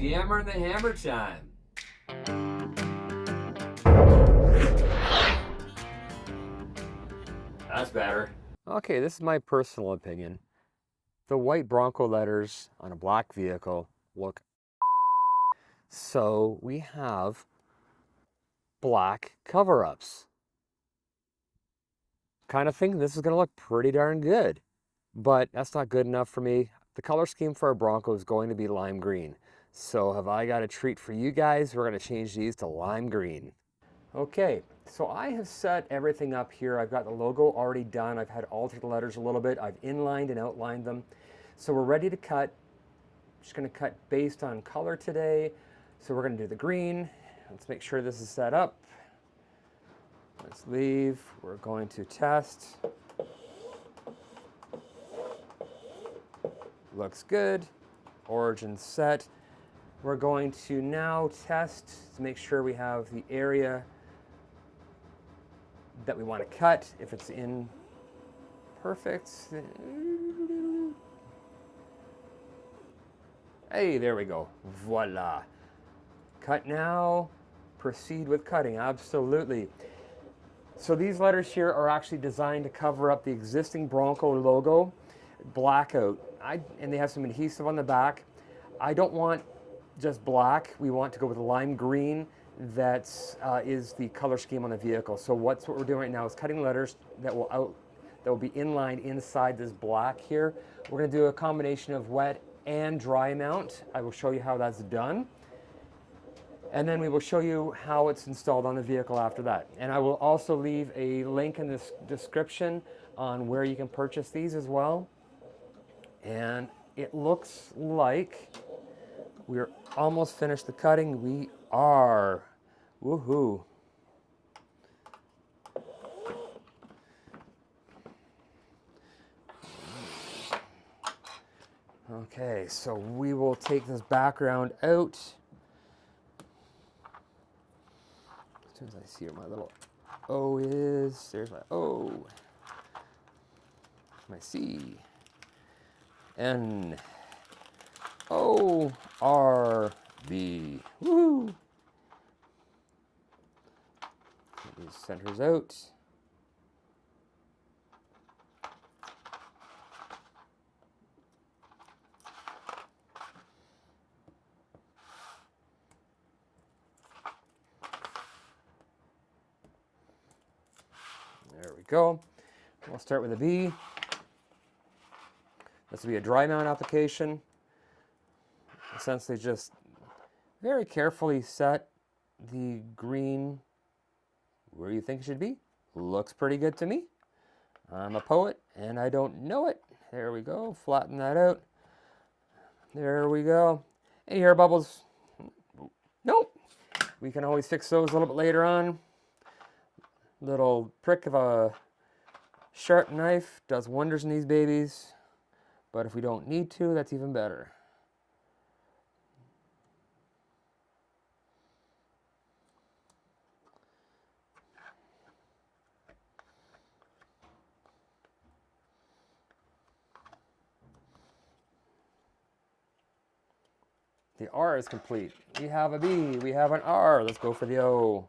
Jammer the hammer chime. That's better. Okay, this is my personal opinion. The white Bronco letters on a black vehicle look. So we have black cover-ups. Kind of think this is going to look pretty darn good, but that's not good enough for me. The color scheme for our Bronco is going to be lime green. So have I got a treat for you guys? We're going to change these to lime green. Okay, so I have set everything up here. I've got the logo already done. I've had altered the letters a little bit. I've inlined and outlined them. So we're ready to cut. Just going to cut based on color today. So we're going to do the green. Let's make sure this is set up. Let's leave. We're going to test. Looks good. Origin set. We're going to now test to make sure we have the area that we want to cut. If it's in perfect. Hey, there we go. Voila. Cut now. Proceed with cutting. Absolutely. So these letters here are actually designed to cover up the existing Bronco logo, blackout. And they have some adhesive on the back. I don't want just black. We want to go with lime green. That is the color scheme on the vehicle. So what we're doing right now is cutting letters that will be inlined inside this black here. We're going to do a combination of wet and dry mount. I will show you how that's done. And then we will show you how it's installed on the vehicle after that. And I will also leave a link in this description on where you can purchase these as well. And it looks like we're almost finished the cutting. We are. Woohoo. Okay, so we will take this background out. As soon as I see where my little O is, there's my O, my C, N, O, R, B. Woo! Get these centers out. There we go. We'll start with a B. This will be a dry mount application. Essentially just very carefully set the green where you think it should be. Looks pretty good to me. I'm a poet and I don't know it. There we go. Flatten that out. There we go. Any air bubbles? Nope. We can always fix those a little bit later on. Little prick of a sharp knife does wonders in these babies. But if we don't need to, that's even better. The R is complete. We have a B, we have an R. Let's go for the O.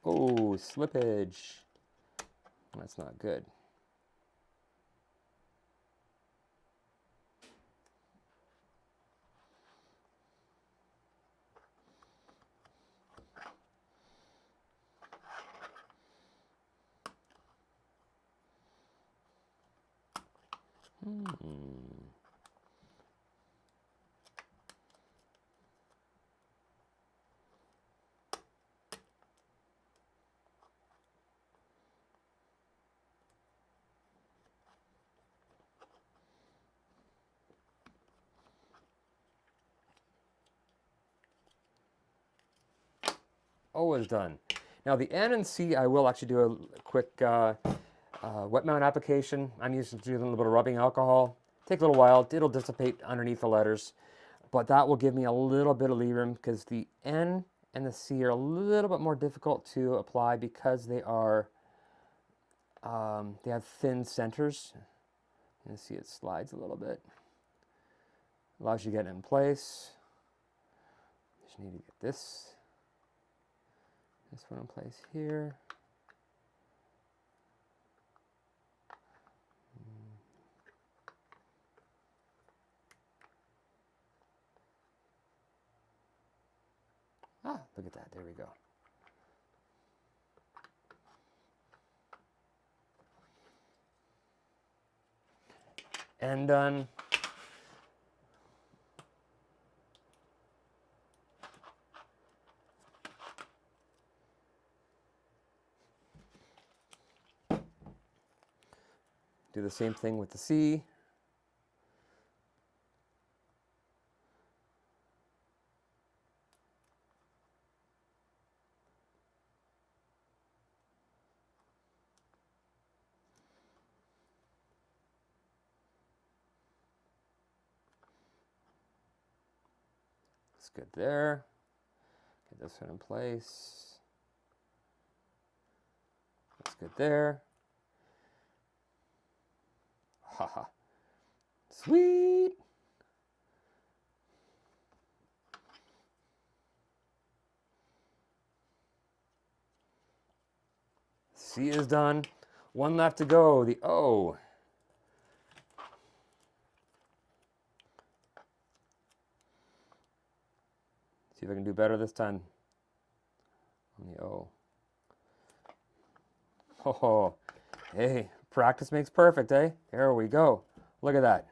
Oh, slippage. That's not good. O is done. Now the N and C, I will actually do a quick wet mount application. I'm used to doing a little bit of rubbing alcohol. Take a little while. It'll dissipate underneath the letters, but that will give me a little bit of lead room because the N and the C are a little bit more difficult to apply because they are They have thin centers. You can see it slides a little bit. Allows you to get it in place. Just need to get this one in place here. Ah, look at that. There we go. And done. Do the same thing with the C. It's good there. Get this one in place. That's good there. Haha. Sweet. C is done. One left to go, the O. See if I can do better this time on the O. Oh, hey, practice makes perfect, eh? There we go. Look at that.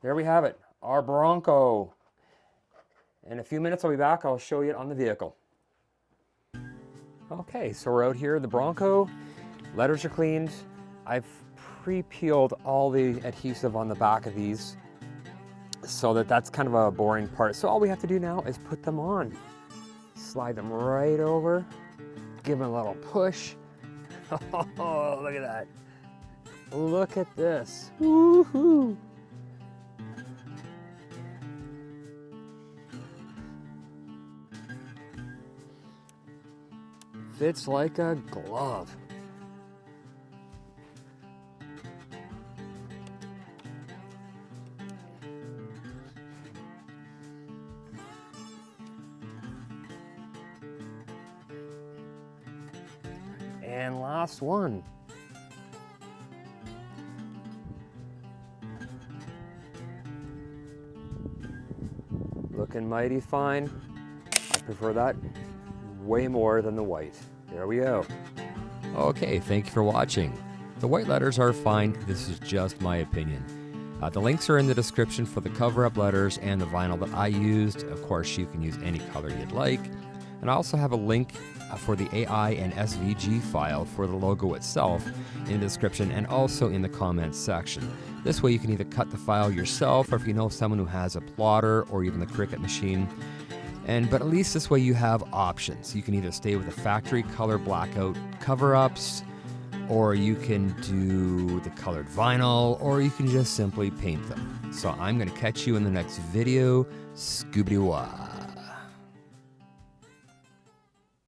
There we have it, our Bronco. In a few minutes I'll be back. I'll show you it on the vehicle. Okay, so we're out here, the Bronco. Letters are cleaned. I've pre-peeled all the adhesive on the back of these so that's kind of a boring part. So all we have to do now is put them on. Slide them right over. Give them a little push. Oh, look at that. Look at this. Woohoo! Fits like a glove. And last one. Looking mighty fine. I prefer that way more than the white. There we go. Okay, thank you for watching. The white letters are fine. This is just my opinion. The links are in the description for the cover-up letters and the vinyl that I used. Of course, you can use any color you'd like. And I also have a link for the AI and SVG file for the logo itself in the description and also in the comments section. This way you can either cut the file yourself, or if you know someone who has a plotter or even the Cricut machine. But at least this way you have options. You can either stay with the factory color blackout cover-ups, or you can do the colored vinyl, or you can just simply paint them. So I'm going to catch you in the next video. Scooby-Doo.